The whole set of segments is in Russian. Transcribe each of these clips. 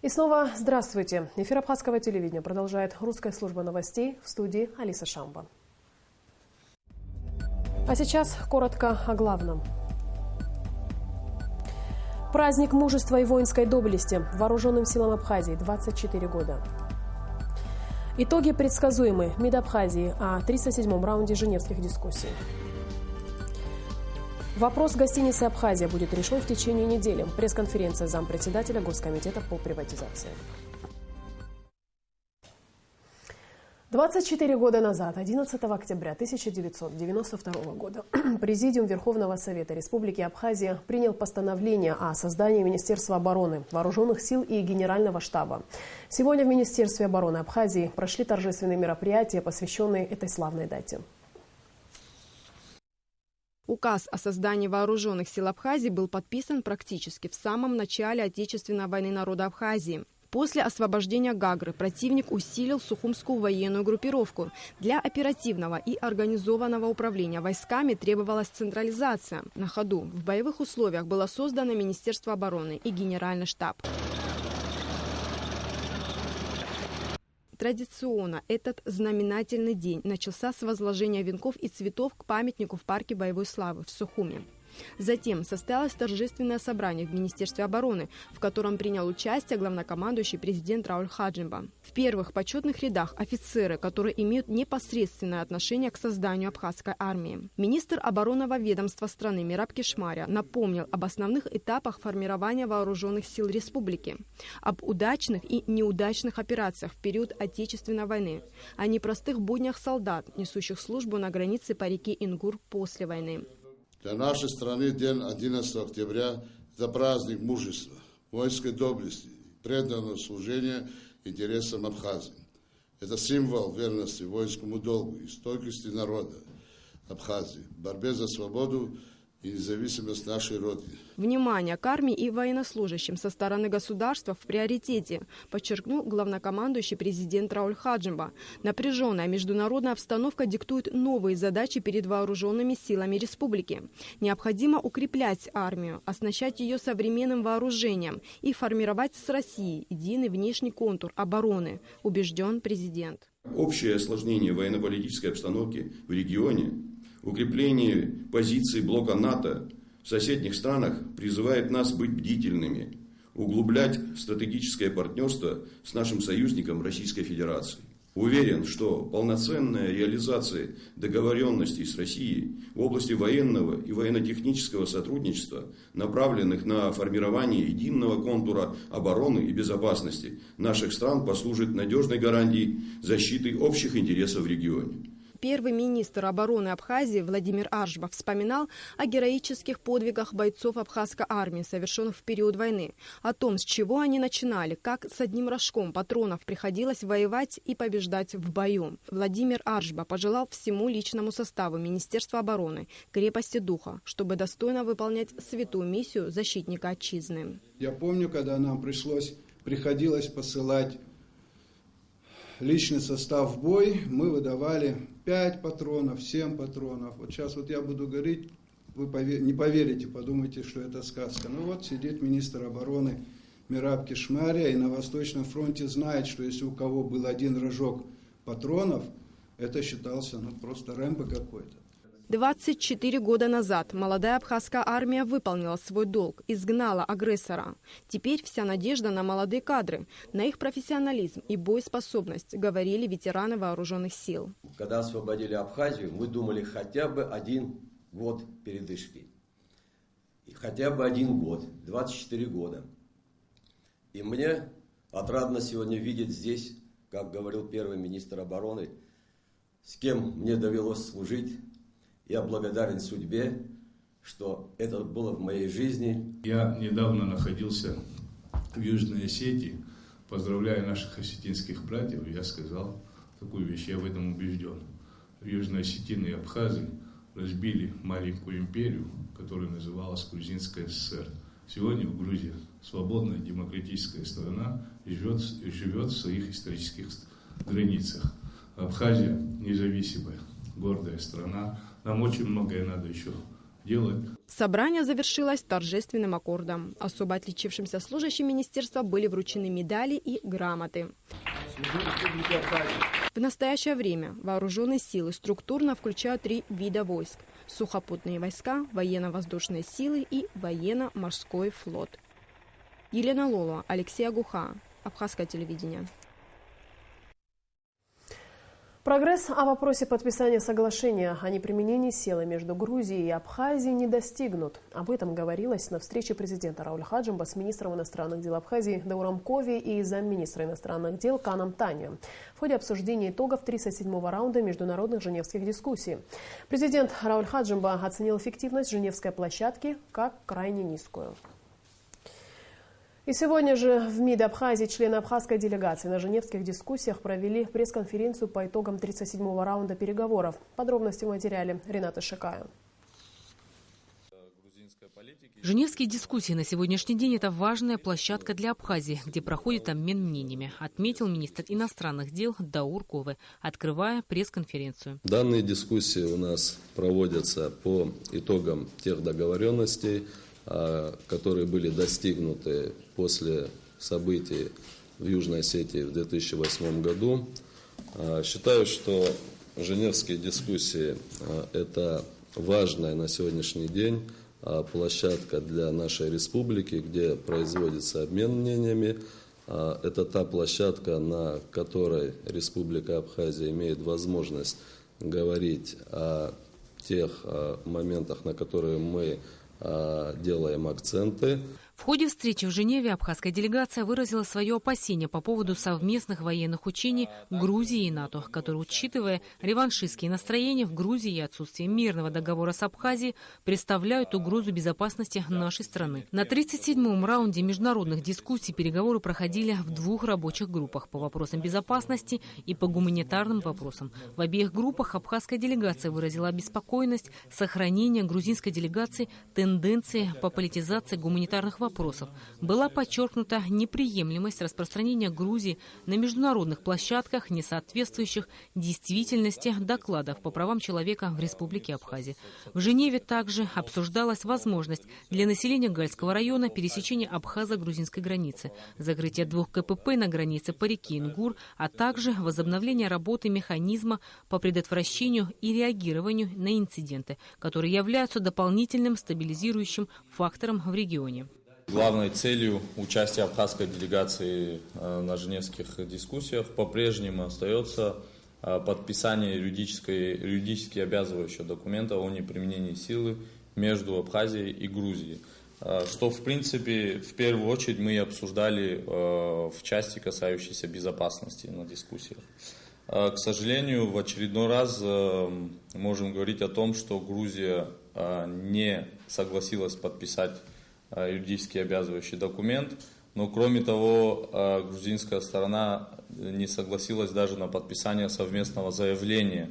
И снова здравствуйте. Эфир Абхазского телевидения продолжает русская служба новостей, в студии Алиса Шамба. А сейчас коротко о главном. Праздник мужества и воинской доблести вооруженным силам Абхазии 24 года. Итоги предсказуемы. МИД Абхазии о 307-м раунде женевских дискуссий. Вопрос гостиницы «Абхазия» будет решен в течение недели. Пресс-конференция зампредседателя Госкомитета по приватизации. 24 года назад, 11 октября 1992 года, Президиум Верховного Совета Республики Абхазия принял постановление о создании Министерства обороны, Вооруженных сил и Генерального штаба. Сегодня в Министерстве обороны Абхазии прошли торжественные мероприятия, посвященные этой славной дате. Указ о создании Вооруженных сил Абхазии был подписан практически в самом начале Отечественной войны народа Абхазии. После освобождения Гагры противник усилил Сухумскую военную группировку. Для оперативного и организованного управления войсками требовалась централизация. На ходу в боевых условиях было создано Министерство обороны и Генеральный штаб. Традиционно этот знаменательный день начался с возложения венков и цветов к памятнику в парке боевой славы в Сухуми. Затем состоялось торжественное собрание в Министерстве обороны, в котором принял участие главнокомандующий президент Рауль Хаджимба. В первых почетных рядах офицеры, которые имеют непосредственное отношение к созданию абхазской армии. Министр оборонного ведомства страны Мераб Кишмаря напомнил об основных этапах формирования вооруженных сил республики, об удачных и неудачных операциях в период Отечественной войны, о непростых буднях солдат, несущих службу на границе по реке Ингур после войны. Для нашей страны день 11 октября – это праздник мужества, воинской доблести, преданного служения интересам Абхазии. Это символ верности воинскому долгу и стойкости народа Абхазии в борьбе за свободу и независимость нашей Родины. Внимание к армии и военнослужащим со стороны государства в приоритете, подчеркнул главнокомандующий президент Рауль Хаджимба. Напряженная международная обстановка диктует новые задачи перед вооруженными силами республики. Необходимо укреплять армию, оснащать ее современным вооружением и формировать с Россией единый внешний контур обороны, убежден президент. Общее осложнение военно-политической обстановки в регионе, укрепление позиций блока НАТО в соседних странах призывает нас быть бдительными, углублять стратегическое партнерство с нашим союзником Российской Федерацией. Уверен, что полноценная реализация договоренностей с Россией в области военного и военно-технического сотрудничества, направленных на формирование единого контура обороны и безопасности наших стран, послужит надежной гарантией защиты общих интересов в регионе. Первый министр обороны Абхазии Владимир Аржба вспоминал о героических подвигах бойцов абхазской армии, совершенных в период войны, о том, с чего они начинали, как с одним рожком патронов приходилось воевать и побеждать в бою. Владимир Аржба пожелал всему личному составу Министерства обороны крепости духа, чтобы достойно выполнять святую миссию защитника отчизны. Я помню, когда нам приходилось посылать личный состав в бой, мы выдавали 5 патронов, 7 патронов. Вот сейчас я буду говорить, вы не поверите, подумайте, что это сказка. Ну вот сидит министр обороны Мераб Кишмаря и на Восточном фронте знает, что если у кого был один рожок патронов, это считался просто Рэмбо какой-то. 24 года назад молодая абхазская армия выполнила свой долг, изгнала агрессора. Теперь вся надежда на молодые кадры, на их профессионализм и боеспособность, говорили ветераны вооруженных сил. Когда освободили Абхазию, мы думали хотя бы 1 год передышки. И хотя бы 1 год, 24 года. И мне отрадно сегодня видеть здесь, как говорил первый министр обороны, с кем мне довелось служить. Я благодарен судьбе, что это было в моей жизни. Я недавно находился в Южной Осетии, поздравляя наших осетинских братьев, я сказал такую вещь, я в этом убежден. Южные осетины и абхазы разбили маленькую империю, которая называлась Грузинская ССР. Сегодня в Грузии свободная демократическая страна живет в своих исторических границах. Абхазия независимая, гордая страна. Нам очень многое надо еще делать. Собрание завершилось торжественным аккордом. Особо отличившимся служащим министерства были вручены медали и грамоты. В настоящее время вооруженные силы структурно включают 3 вида войск: сухопутные войска, военно-воздушные силы и военно-морской флот. Елена Лолова, Алексей Агуха, Абхазское телевидение. Прогресс о вопросе подписания соглашения о неприменении силы между Грузией и Абхазией не достигнут. Об этом говорилось на встрече президента Рауля Хаджимба с министром иностранных дел Абхазии Дауром Кови и замминистра иностранных дел Каном Танью в ходе обсуждения итогов 37-го раунда международных женевских дискуссий. Президент Рауль Хаджимба оценил эффективность женевской площадки как крайне низкую. И сегодня же в МИД Абхазии члены абхазской делегации на женевских дискуссиях провели пресс-конференцию по итогам 37-го раунда переговоров. Подробности в материале Рената Шикая. Женевские дискуссии на сегодняшний день – это важная площадка для Абхазии, где проходит обмен мнениями, отметил министр иностранных дел Даур Ковы, открывая пресс-конференцию. Данные дискуссии у нас проводятся по итогам тех договоренностей, которые были достигнуты после событий в Южной Осетии в 2008 году. Считаю, что женевские дискуссии – это важная на сегодняшний день площадка для нашей республики, где производится обмен мнениями. Это та площадка, на которой Республика Абхазия имеет возможность говорить о тех моментах, на которые мы делаем акценты. В ходе встречи в Женеве абхазская делегация выразила свое опасение по поводу совместных военных учений Грузии и НАТО, которые, учитывая реваншистские настроения в Грузии и отсутствие мирного договора с Абхазией, представляют угрозу безопасности нашей страны. На 37-м раунде международных дискуссий переговоры проходили в 2 рабочих группах по вопросам безопасности и по гуманитарным вопросам. В обеих группах абхазская делегация выразила обеспокоенность сохранения грузинской делегации тенденции по политизации гуманитарных вопросов. Была подчеркнута неприемлемость распространения Грузии на международных площадках, не соответствующих действительности докладов по правам человека в Республике Абхазия. В Женеве также обсуждалась возможность для населения Гальского района пересечения абхазо-грузинской границы, закрытие 2 КПП на границе по реке Ингур, а также возобновление работы механизма по предотвращению и реагированию на инциденты, которые являются дополнительным стабилизирующим фактором в регионе. Главной целью участия абхазской делегации на женевских дискуссиях по-прежнему остается подписание юридически обязывающего документа о неприменении силы между Абхазией и Грузией. Что, в принципе, в первую очередь мы обсуждали в части, касающейся безопасности на дискуссиях. К сожалению, в очередной раз можем говорить о том, что Грузия не согласилась подписать юридически обязывающий документ, но кроме того, грузинская сторона не согласилась даже на подписание совместного заявления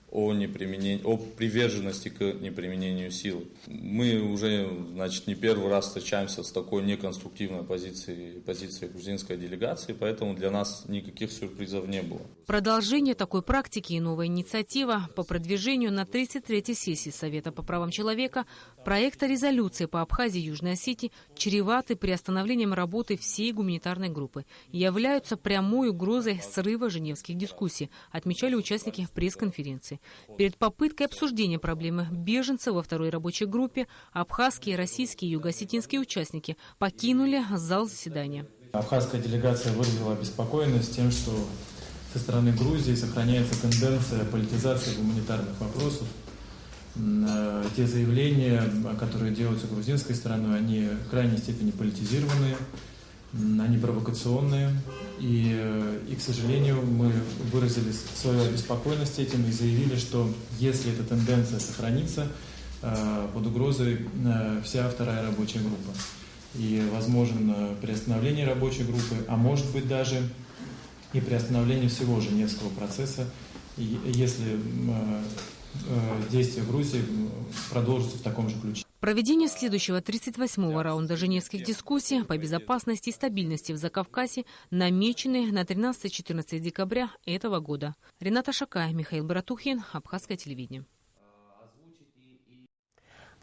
о приверженности к неприменению силы. Мы уже, не первый раз встречаемся с такой неконструктивной позицией грузинской делегации, поэтому для нас никаких сюрпризов не было. Продолжение такой практики и новая инициатива по продвижению на 33-й сессии Совета по правам человека проекта резолюции по Абхазии и Южной Осетии чреваты приостановлением работы всей гуманитарной группы и являются прямой угрозой срыва женевских дискуссий, отмечали участники пресс-конференции. Перед попыткой обсуждения проблемы беженцев во 2-й рабочей группе абхазские, российские и юго-осетинские участники покинули зал заседания. Абхазская делегация выразила обеспокоенность тем, что со стороны Грузии сохраняется тенденция политизации гуманитарных вопросов. Те заявления, которые делаются грузинской стороной, они в крайней степени политизированные, они провокационные. И, к сожалению, мы выразили свою обеспокоенность этим и заявили, что если эта тенденция сохранится, под угрозой вся 2-я рабочая группа. И возможно приостановление рабочей группы, а может быть даже и приостановление всего Женевского процесса, если действия Грузии продолжатся в таком же ключе. Проведение следующего 38-го раунда женевских дискуссий по безопасности и стабильности в Закавказье намечены на 13-14 декабря этого года. Рената Шакая, Михаил Баратухин, Абхазское телевидение.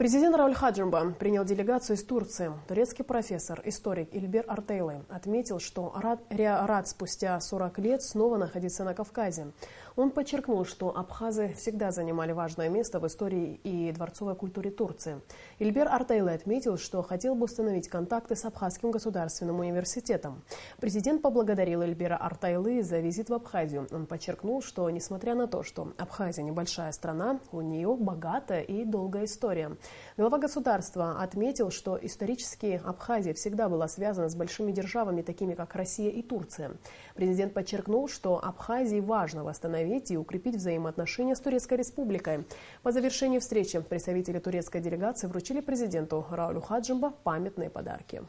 Президент Рауль Хаджимба принял делегацию из Турции. Турецкий профессор, историк Ильбер Артейлы отметил, что рад спустя 40 лет снова находиться на Кавказе. Он подчеркнул, что абхазы всегда занимали важное место в истории и дворцовой культуре Турции. Ильбер Артейлы отметил, что хотел бы установить контакты с Абхазским государственным университетом. Президент поблагодарил Ильбера Артейлы за визит в Абхазию. Он подчеркнул, что несмотря на то, что Абхазия небольшая страна, у нее богатая и долгая история. Глава государства отметил, что исторически Абхазия всегда была связана с большими державами, такими как Россия и Турция. Президент подчеркнул, что Абхазии важно восстановить и укрепить взаимоотношения с Турецкой республикой. По завершении встречи представители турецкой делегации вручили президенту Раулю Хаджимба памятные подарки.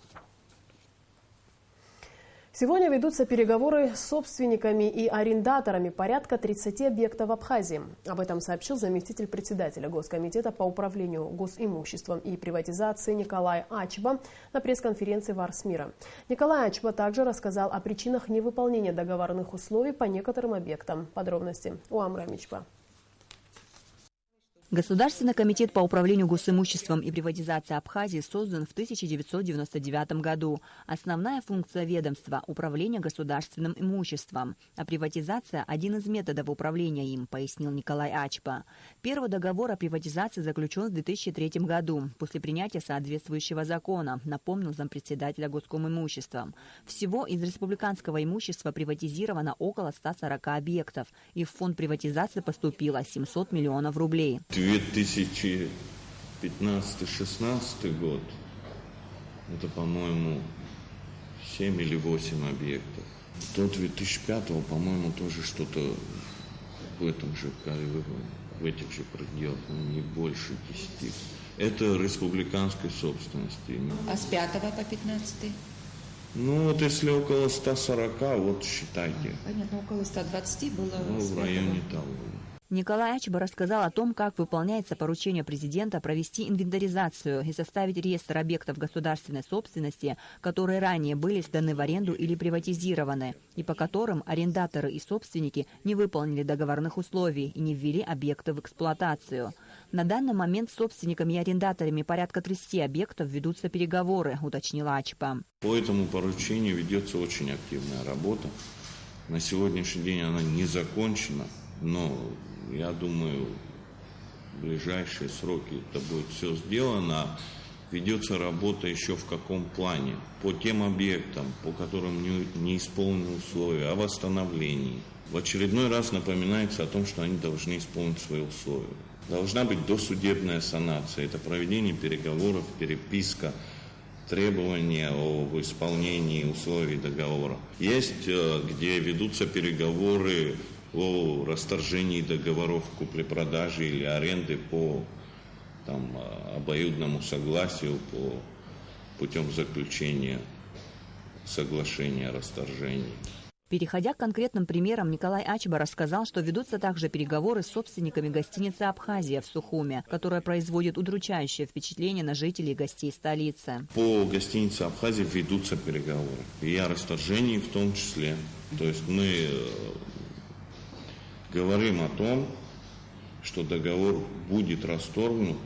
Сегодня ведутся переговоры с собственниками и арендаторами порядка 30 объектов в Абхазии. Об этом сообщил заместитель председателя Госкомитета по управлению госимуществом и приватизации Николай Ачба на пресс-конференции в Арсмира. Николай Ачба также рассказал о причинах невыполнения договорных условий по некоторым объектам. Подробности у Амрамичба. Государственный комитет по управлению госимуществом и приватизации Абхазии создан в 1999 году. Основная функция ведомства – управление государственным имуществом. А приватизация – один из методов управления им, пояснил Николай Ачба. Первый договор о приватизации заключен в 2003 году, после принятия соответствующего закона, напомнил зампредседателя Госкомимущества. Всего из республиканского имущества приватизировано около 140 объектов, и в фонд приватизации поступило 700 миллионов рублей. 2015-16 год, это, по-моему, 7 или 8 объектов. До 2005-го, по-моему, тоже что-то в этом же, в этих же пределах, не больше 10. Это республиканской собственности. А с 5 по 15? Ну, вот если около 140, вот считайте. Понятно, около 120 было. Ну, в районе того. Николай Ачба рассказал о том, как выполняется поручение президента провести инвентаризацию и составить реестр объектов государственной собственности, которые ранее были сданы в аренду или приватизированы, и по которым арендаторы и собственники не выполнили договорных условий и не ввели объекты в эксплуатацию. На данный момент с собственниками и арендаторами порядка 30 объектов ведутся переговоры, уточнила Ачба. По этому поручению ведется очень активная работа. На сегодняшний день она не закончена, но я думаю, в ближайшие сроки это будет все сделано. Ведется работа еще в каком плане? По тем объектам, по которым не исполнены условия, о восстановлении. В очередной раз напоминается о том, что они должны исполнить свои условия. Должна быть досудебная санация. Это проведение переговоров, переписка, требования об исполнении условий договора. Есть, где ведутся переговоры о расторжении договоров купли-продажи или аренды по обоюдному согласию, путем заключения соглашения о расторжении. Переходя к конкретным примерам, Николай Ачба рассказал, что ведутся также переговоры с собственниками гостиницы «Абхазия» в Сухуме, которая производит удручающее впечатление на жителей и гостей столицы. По гостинице «Абхазия» ведутся переговоры, и о расторжении в том числе. То есть мы говорим о том, что договор будет расторгнут,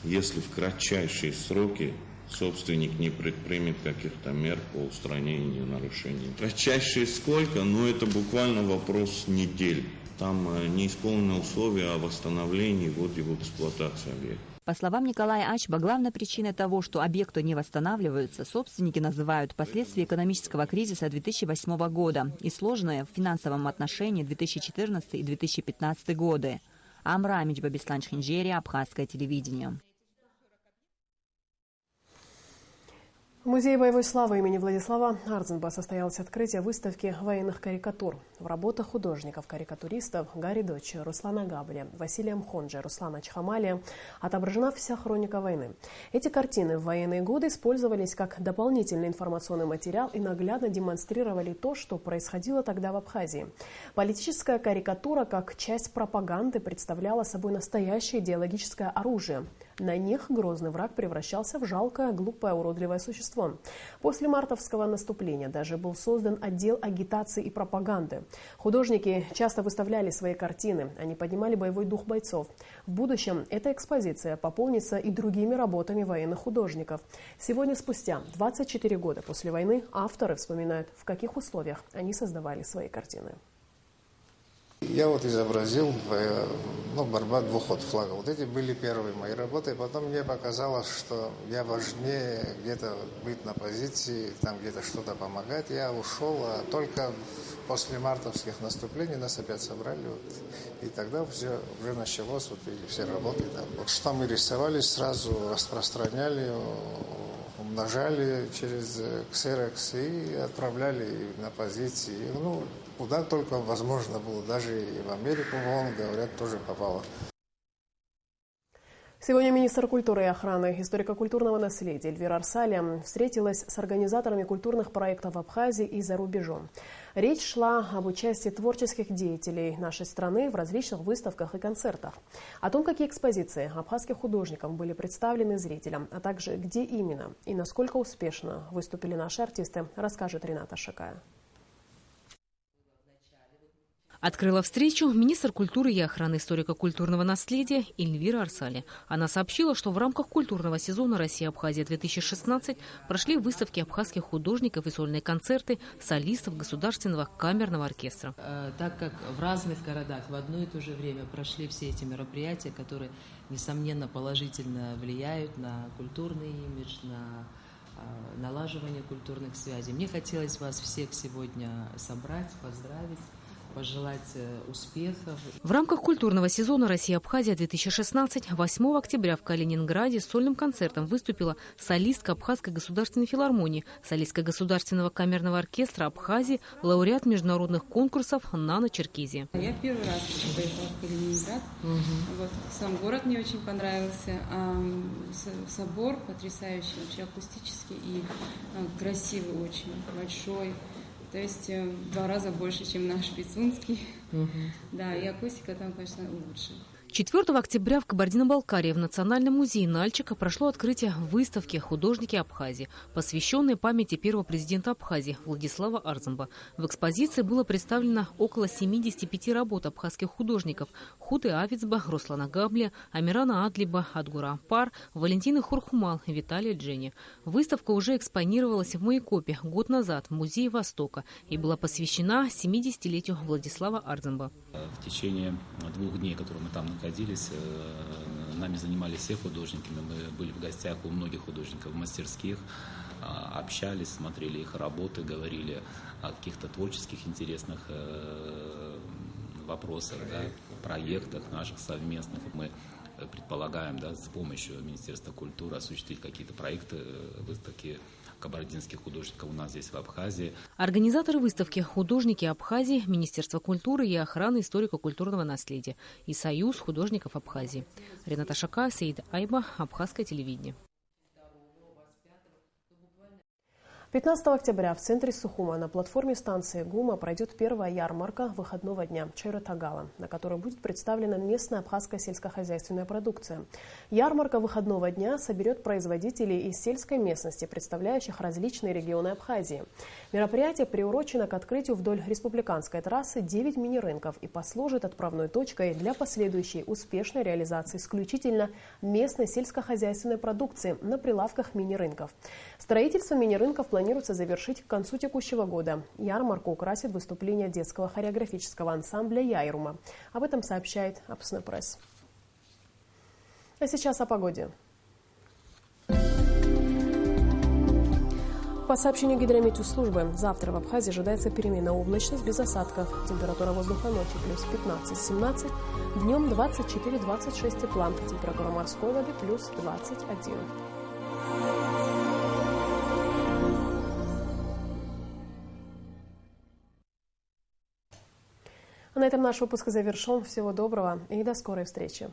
если в кратчайшие сроки собственник не предпримет каких-то мер по устранению нарушений. Кратчайшие сколько? Ну, это буквально вопрос недель. Там не исполнены условия о восстановлении, вводе в эксплуатацию объекта. По словам Николая Ачба, главной причиной того, что объекты не восстанавливаются, собственники называют последствия экономического кризиса 2008 года и сложные в финансовом отношении 2014 и 2015 годы. Амрамичба, Беслан Шхинджери, Абхазское телевидение. В Музее боевой славы имени Владислава Ардзенба состоялось открытие выставки военных карикатур. В работах художников-карикатуристов Гарри Дочи, Руслана Габля, Василия Мхонджи, Руслана Чхамалия отображена вся хроника войны. Эти картины в военные годы использовались как дополнительный информационный материал и наглядно демонстрировали то, что происходило тогда в Абхазии. Политическая карикатура как часть пропаганды представляла собой настоящее идеологическое оружие. На них грозный враг превращался в жалкое, глупое, уродливое существо. После мартовского наступления даже был создан отдел агитации и пропаганды. Художники часто выставляли свои картины, они поднимали боевой дух бойцов. В будущем эта экспозиция пополнится и другими работами военных художников. Сегодня, спустя 24 года после войны, авторы вспоминают, в каких условиях они создавали свои картины. Я вот изобразил борьба двух флагов. Вот эти были первые мои работы. Потом мне показалось, что я важнее где-то быть на позиции, там где-то что-то помогать. Я ушел, а только после мартовских наступлений нас опять собрали. И тогда все уже началось, эти все работы. Вот что мы рисовали, сразу распространяли, умножали через Xerox и отправляли на позиции. Куда только возможно было, даже и в Америку, говорят, тоже попало. Сегодня министр культуры и охраны историко-культурного наследия Эльвира Арсали встретилась с организаторами культурных проектов в Абхазии и за рубежом. Речь шла об участии творческих деятелей нашей страны в различных выставках и концертах. О том, какие экспозиции абхазских художников были представлены зрителям, а также где именно и насколько успешно выступили наши артисты, расскажет Рената Шакая. Открыла встречу министр культуры и охраны историко-культурного наследия Эльвира Арсали. Она сообщила, что в рамках культурного сезона «Россия-Абхазия-2016» прошли выставки абхазских художников и сольные концерты солистов Государственного камерного оркестра. Так как в разных городах в одно и то же время прошли все эти мероприятия, которые, несомненно, положительно влияют на культурный имидж, на налаживание культурных связей. Мне хотелось вас всех сегодня собрать, поздравить, пожелать успехов. В рамках культурного сезона «Россия-Абхазия-2016» 8 октября в Калининграде с сольным концертом выступила солистка Абхазской государственной филармонии, солистка Государственного камерного оркестра Абхазии, лауреат международных конкурсов Нана Черкизия. Я первый раз поехала в Калининград. Сам город мне очень понравился. Собор потрясающий, вообще акустический и красивый очень, большой. То есть в 2 раза больше, чем наш Пицунский. Да, и акустика там, конечно, лучше. 4 октября в Кабардино-Балкарии в Национальном музее Нальчика прошло открытие выставки «Художники Абхазии», посвященной памяти первого президента Абхазии Владислава Арзамба. В экспозиции было представлено около 75 работ абхазских художников – Хуты Авицба, Руслана Габля, Амирана Адлиба, Адгура Ампар, Валентины Хурхумал, Виталия Джени. Выставка уже экспонировалась в Майкопе год назад в Музее Востока и была посвящена 70-летию Владислава Арзамба. В течение 2 дней, которые мы там находились, нами занимались все художники. Мы были в гостях у многих художников в мастерских, общались, смотрели их работы, говорили о каких-то творческих интересных вопросах, проектах наших совместных. Мы предполагаем, с помощью Министерства культуры осуществить какие-то проекты, выставки кабардинских художников у нас здесь в Абхазии. Организаторы выставки «Художники Абхазии», Министерство культуры и охраны историко-культурного наследия и Союз художников Абхазии. Рената Шака, Саид Айба, Абхазское телевидение. 15 октября в центре Сухума на платформе станции ГУМа пройдет первая ярмарка выходного дня Чойра Тагала, на которой будет представлена местная абхазская сельскохозяйственная продукция. Ярмарка выходного дня соберет производителей из сельской местности, представляющих различные регионы Абхазии. Мероприятие приурочено к открытию вдоль республиканской трассы 9 мини-рынков и послужит отправной точкой для последующей успешной реализации исключительно местной сельскохозяйственной продукции на прилавках мини-рынков. Строительство мини-рынков планируется завершить к концу текущего года. Ярмарку украсит выступление детского хореографического ансамбля «Яйрума». Об этом сообщает Апсны пресс. А сейчас о погоде. По сообщению гидрометеослужбы, завтра в Абхазии ожидается переменная облачность без осадков. Температура воздуха ночью плюс 15-17, днем 24-26 тепла. Температура морской воды плюс 21. На этом наш выпуск завершен. Всего доброго и до скорой встречи.